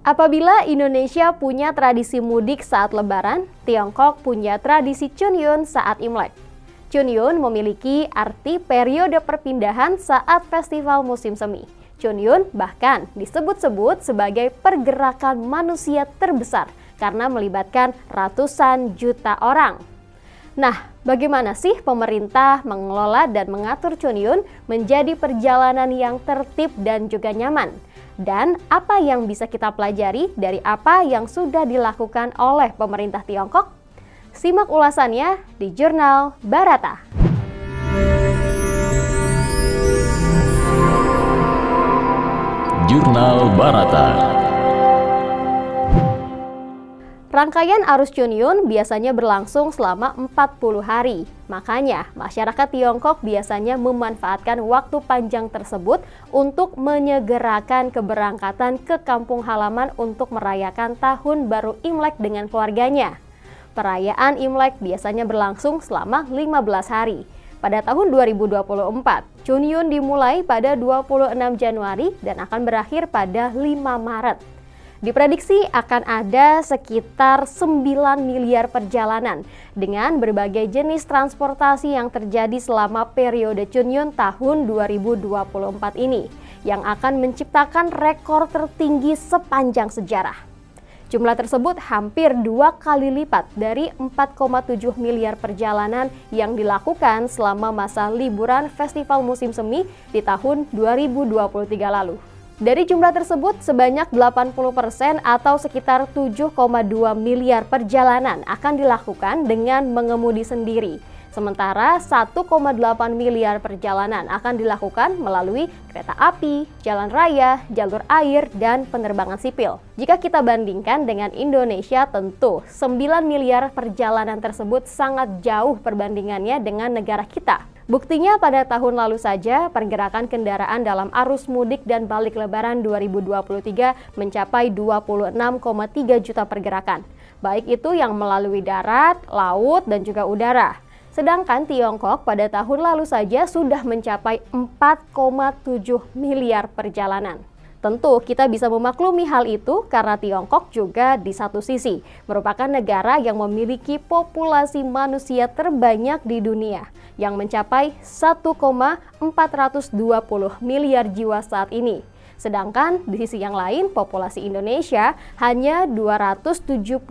Apabila Indonesia punya tradisi mudik saat Lebaran, Tiongkok punya tradisi Chunyun saat Imlek. Chunyun memiliki arti periode perpindahan saat festival musim semi. Chunyun bahkan disebut-sebut sebagai pergerakan manusia terbesar karena melibatkan ratusan juta orang. Nah, bagaimana sih pemerintah mengelola dan mengatur Chunyun menjadi perjalanan yang tertib dan juga nyaman? Dan apa yang bisa kita pelajari dari apa yang sudah dilakukan oleh pemerintah Tiongkok? Simak ulasannya di Jurnal Barata. Jurnal Barata. Rangkaian arus Chunyun biasanya berlangsung selama 40 hari. Makanya, masyarakat Tiongkok biasanya memanfaatkan waktu panjang tersebut untuk menyegerakan keberangkatan ke kampung halaman untuk merayakan Tahun Baru Imlek dengan keluarganya. Perayaan Imlek biasanya berlangsung selama 15 hari. Pada tahun 2024, Chunyun dimulai pada 26 Januari dan akan berakhir pada 5 Maret. Diprediksi akan ada sekitar 9 miliar perjalanan dengan berbagai jenis transportasi yang terjadi selama periode Chunyun tahun 2024 ini yang akan menciptakan rekor tertinggi sepanjang sejarah. Jumlah tersebut hampir 2 kali lipat dari 4,7 miliar perjalanan yang dilakukan selama masa liburan festival musim semi di tahun 2023 lalu. Dari jumlah tersebut, sebanyak 80% atau sekitar 7,2 miliar perjalanan akan dilakukan dengan mengemudi sendiri. Sementara 1,8 miliar perjalanan akan dilakukan melalui kereta api, jalan raya, jalur air, dan penerbangan sipil. Jika kita bandingkan dengan Indonesia, tentu 9 miliar perjalanan tersebut sangat jauh perbandingannya dengan negara kita. Buktinya pada tahun lalu saja, pergerakan kendaraan dalam arus mudik dan balik Lebaran 2023 mencapai 26,3 juta pergerakan. Baik itu yang melalui darat, laut, dan juga udara. Sedangkan Tiongkok pada tahun lalu saja sudah mencapai 4,7 miliar perjalanan. Tentu kita bisa memaklumi hal itu karena Tiongkok juga di satu sisi merupakan negara yang memiliki populasi manusia terbanyak di dunia yang mencapai 1,420 miliar jiwa saat ini. Sedangkan di sisi yang lain populasi Indonesia hanya 278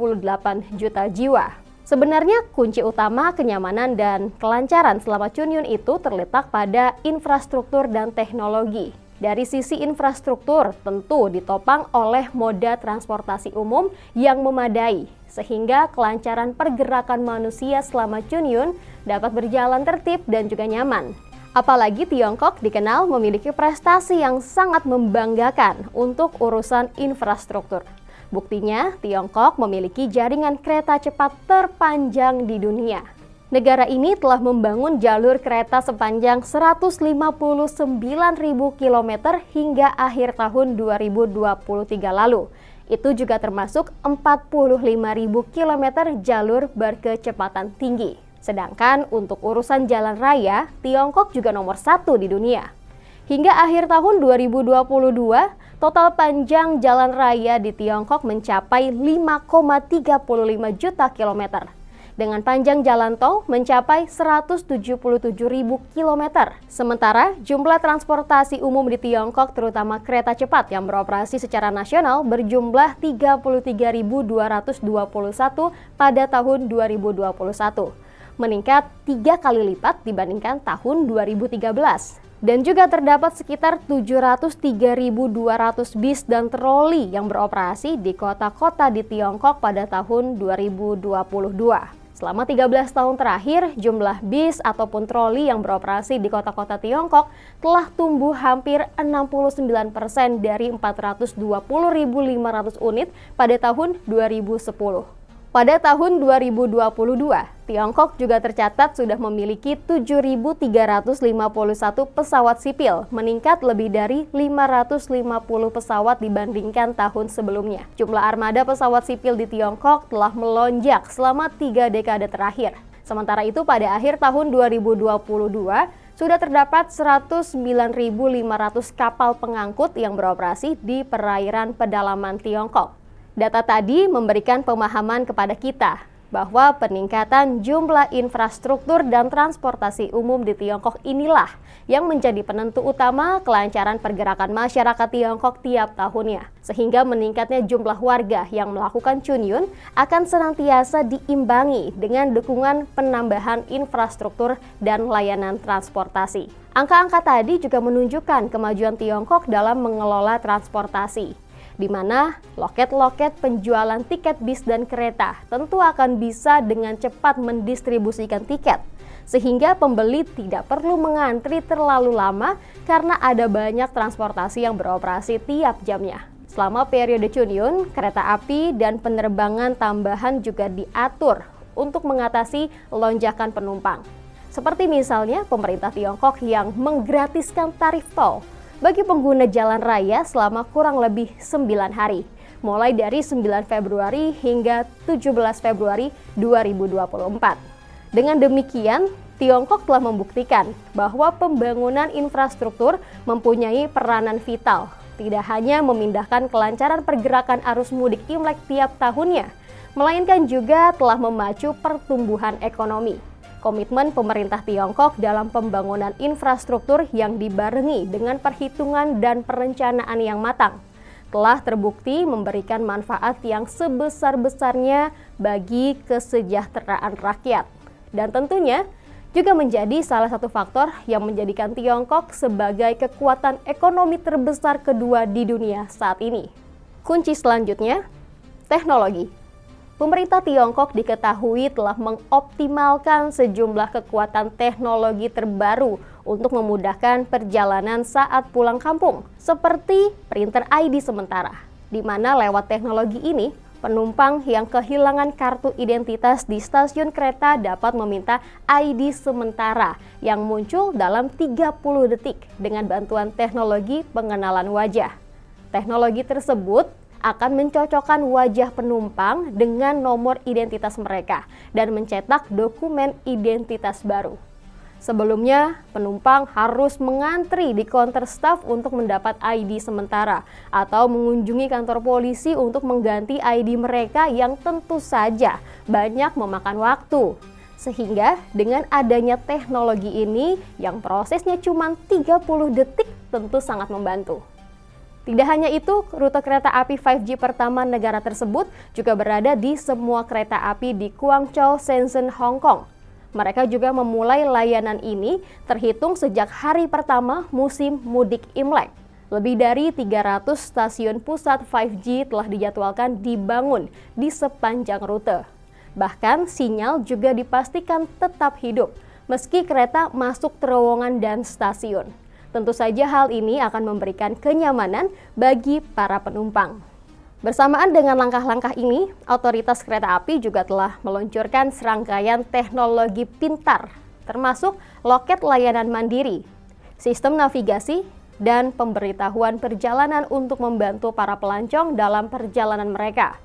juta jiwa. Sebenarnya kunci utama kenyamanan dan kelancaran selama Chunyun itu terletak pada infrastruktur dan teknologi. Dari sisi infrastruktur tentu ditopang oleh moda transportasi umum yang memadai, sehingga kelancaran pergerakan manusia selama Chunyun dapat berjalan tertib dan juga nyaman. Apalagi Tiongkok dikenal memiliki prestasi yang sangat membanggakan untuk urusan infrastruktur. Buktinya, Tiongkok memiliki jaringan kereta cepat terpanjang di dunia. Negara ini telah membangun jalur kereta sepanjang 159.000 km hingga akhir tahun 2023 lalu. Itu juga termasuk 45.000 km jalur berkecepatan tinggi. Sedangkan untuk urusan jalan raya, Tiongkok juga nomor 1 di dunia. Hingga akhir tahun 2022, total panjang jalan raya di Tiongkok mencapai 5,35 juta kilometer. Dengan panjang jalan tol mencapai 177.000 km. Sementara jumlah transportasi umum di Tiongkok terutama kereta cepat yang beroperasi secara nasional berjumlah 33.221 pada tahun 2021. Meningkat 3 kali lipat dibandingkan tahun 2013. Dan juga terdapat sekitar 703.200 bis dan troli yang beroperasi di kota-kota di Tiongkok pada tahun 2022. Selama 13 tahun terakhir, jumlah bis ataupun troli yang beroperasi di kota-kota Tiongkok telah tumbuh hampir 69% dari 420.500 unit pada tahun 2010. Pada tahun 2022, Tiongkok juga tercatat sudah memiliki 7.351 pesawat sipil, meningkat lebih dari 550 pesawat dibandingkan tahun sebelumnya. Jumlah armada pesawat sipil di Tiongkok telah melonjak selama 3 dekade terakhir. Sementara itu pada akhir tahun 2022, sudah terdapat 109.500 kapal pengangkut yang beroperasi di perairan pedalaman Tiongkok. Data tadi memberikan pemahaman kepada kita bahwa peningkatan jumlah infrastruktur dan transportasi umum di Tiongkok inilah yang menjadi penentu utama kelancaran pergerakan masyarakat Tiongkok tiap tahunnya. Sehingga meningkatnya jumlah warga yang melakukan Chunyun akan senantiasa diimbangi dengan dukungan penambahan infrastruktur dan layanan transportasi. Angka-angka tadi juga menunjukkan kemajuan Tiongkok dalam mengelola transportasi, di mana loket-loket penjualan tiket bis dan kereta tentu akan bisa dengan cepat mendistribusikan tiket, sehingga pembeli tidak perlu mengantri terlalu lama karena ada banyak transportasi yang beroperasi tiap jamnya. Selama periode Chunyun, kereta api dan penerbangan tambahan juga diatur untuk mengatasi lonjakan penumpang. Seperti misalnya pemerintah Tiongkok yang menggratiskan tarif tol bagi pengguna jalan raya selama kurang lebih 9 hari, mulai dari 9 Februari hingga 17 Februari 2024. Dengan demikian, Tiongkok telah membuktikan bahwa pembangunan infrastruktur mempunyai peranan vital, tidak hanya memindahkan kelancaran pergerakan arus mudik Imlek tiap tahunnya, melainkan juga telah memacu pertumbuhan ekonomi. Komitmen pemerintah Tiongkok dalam pembangunan infrastruktur yang dibarengi dengan perhitungan dan perencanaan yang matang telah terbukti memberikan manfaat yang sebesar-besarnya bagi kesejahteraan rakyat. Dan tentunya juga menjadi salah satu faktor yang menjadikan Tiongkok sebagai kekuatan ekonomi terbesar kedua di dunia saat ini. Kunci selanjutnya, teknologi. Pemerintah Tiongkok diketahui telah mengoptimalkan sejumlah kekuatan teknologi terbaru untuk memudahkan perjalanan saat pulang kampung, seperti printer ID sementara, di mana lewat teknologi ini, penumpang yang kehilangan kartu identitas di stasiun kereta dapat meminta ID sementara yang muncul dalam 30 detik dengan bantuan teknologi pengenalan wajah. Teknologi tersebut akan mencocokkan wajah penumpang dengan nomor identitas mereka dan mencetak dokumen identitas baru. Sebelumnya, penumpang harus mengantri di counter staff untuk mendapat ID sementara atau mengunjungi kantor polisi untuk mengganti ID mereka yang tentu saja banyak memakan waktu. Sehingga dengan adanya teknologi ini yang prosesnya cuma 30 detik tentu sangat membantu. Tidak hanya itu, rute kereta api 5G pertama negara tersebut juga berada di semua kereta api di Guangzhou, Shenzhen, Hong Kong. Mereka juga memulai layanan ini terhitung sejak hari pertama musim mudik Imlek. Lebih dari 300 stasiun pusat 5G telah dijadwalkan dibangun di sepanjang rute. Bahkan sinyal juga dipastikan tetap hidup meski kereta masuk terowongan dan stasiun. Tentu saja hal ini akan memberikan kenyamanan bagi para penumpang. Bersamaan dengan langkah-langkah ini, otoritas kereta api juga telah meluncurkan serangkaian teknologi pintar, termasuk loket layanan mandiri, sistem navigasi, dan pemberitahuan perjalanan untuk membantu para pelancong dalam perjalanan mereka.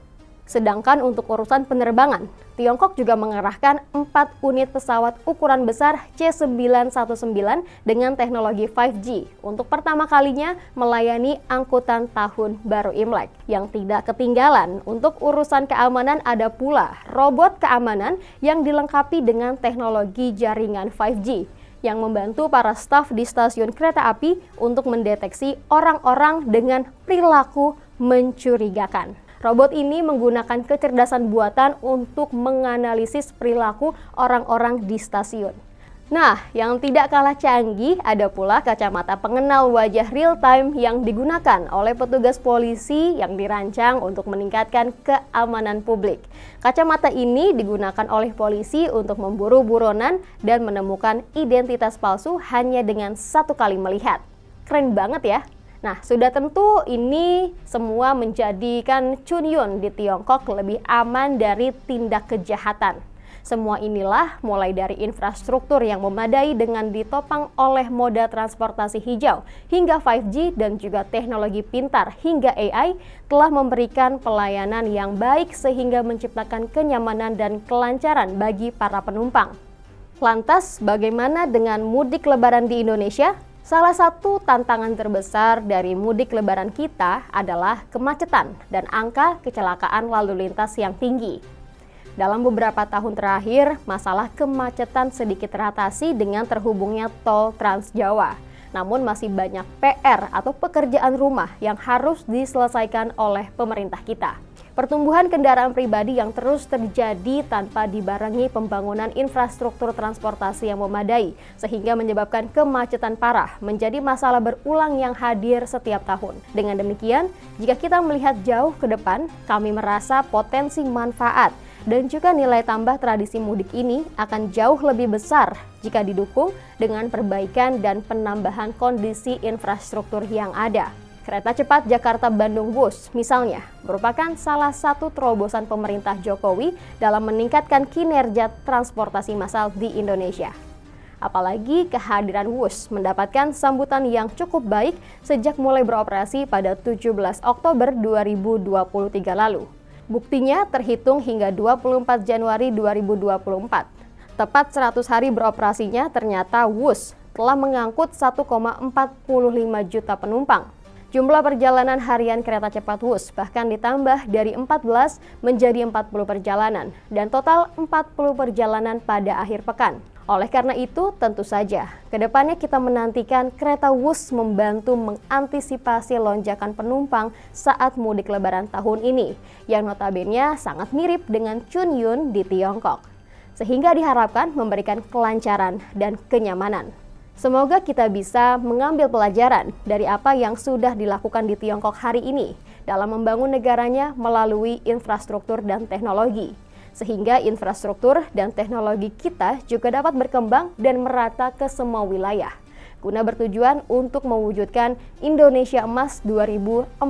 Sedangkan untuk urusan penerbangan, Tiongkok juga mengerahkan 4 unit pesawat ukuran besar C919 dengan teknologi 5G untuk pertama kalinya melayani angkutan tahun baru Imlek. Yang tidak ketinggalan untuk urusan keamanan ada pula robot keamanan yang dilengkapi dengan teknologi jaringan 5G yang membantu para staf di stasiun kereta api untuk mendeteksi orang-orang dengan perilaku mencurigakan. Robot ini menggunakan kecerdasan buatan untuk menganalisis perilaku orang-orang di stasiun. Nah, yang tidak kalah canggih ada pula kacamata pengenal wajah real-time yang digunakan oleh petugas polisi yang dirancang untuk meningkatkan keamanan publik. Kacamata ini digunakan oleh polisi untuk memburu buronan dan menemukan identitas palsu hanya dengan 1 kali melihat. Keren banget ya! Nah, sudah tentu ini semua menjadikan Chunyun di Tiongkok lebih aman dari tindak kejahatan. Semua inilah mulai dari infrastruktur yang memadai dengan ditopang oleh moda transportasi hijau hingga 5G dan juga teknologi pintar hingga AI telah memberikan pelayanan yang baik sehingga menciptakan kenyamanan dan kelancaran bagi para penumpang. Lantas, bagaimana dengan mudik lebaran di Indonesia? Salah satu tantangan terbesar dari mudik lebaran kita adalah kemacetan dan angka kecelakaan lalu lintas yang tinggi. Dalam beberapa tahun terakhir, masalah kemacetan sedikit teratasi dengan terhubungnya tol Trans Jawa. Namun masih banyak PR atau pekerjaan rumah yang harus diselesaikan oleh pemerintah kita. Pertumbuhan kendaraan pribadi yang terus terjadi tanpa dibarengi pembangunan infrastruktur transportasi yang memadai, sehingga menyebabkan kemacetan parah menjadi masalah berulang yang hadir setiap tahun. Dengan demikian, jika kita melihat jauh ke depan, kami merasa potensi manfaat dan juga nilai tambah tradisi mudik ini akan jauh lebih besar jika didukung dengan perbaikan dan penambahan kondisi infrastruktur yang ada. Kereta cepat Jakarta-Bandung Wush misalnya merupakan salah satu terobosan pemerintah Jokowi dalam meningkatkan kinerja transportasi massal di Indonesia. Apalagi kehadiran Wush mendapatkan sambutan yang cukup baik sejak mulai beroperasi pada 17 Oktober 2023 lalu. Buktinya terhitung hingga 24 Januari 2024. Tepat 100 hari beroperasinya, ternyata Wush telah mengangkut 1,45 juta penumpang. Jumlah perjalanan harian kereta cepat Wush bahkan ditambah dari 14 menjadi 40 perjalanan dan total 40 perjalanan pada akhir pekan. Oleh karena itu, tentu saja, kedepannya kita menantikan kereta Wush membantu mengantisipasi lonjakan penumpang saat mudik lebaran tahun ini, yang notabene sangat mirip dengan Chunyun di Tiongkok, sehingga diharapkan memberikan kelancaran dan kenyamanan. Semoga kita bisa mengambil pelajaran dari apa yang sudah dilakukan di Tiongkok hari ini dalam membangun negaranya melalui infrastruktur dan teknologi, sehingga infrastruktur dan teknologi kita juga dapat berkembang dan merata ke semua wilayah, guna bertujuan untuk mewujudkan Indonesia Emas 2045.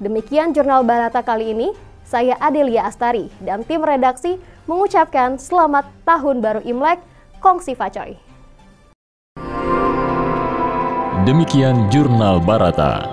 Demikian Jurnal Barata kali ini, saya Adelia Astari dan tim redaksi mengucapkan selamat Tahun Baru Imlek, Kongsi Facoy. Demikian Jurnal Barata.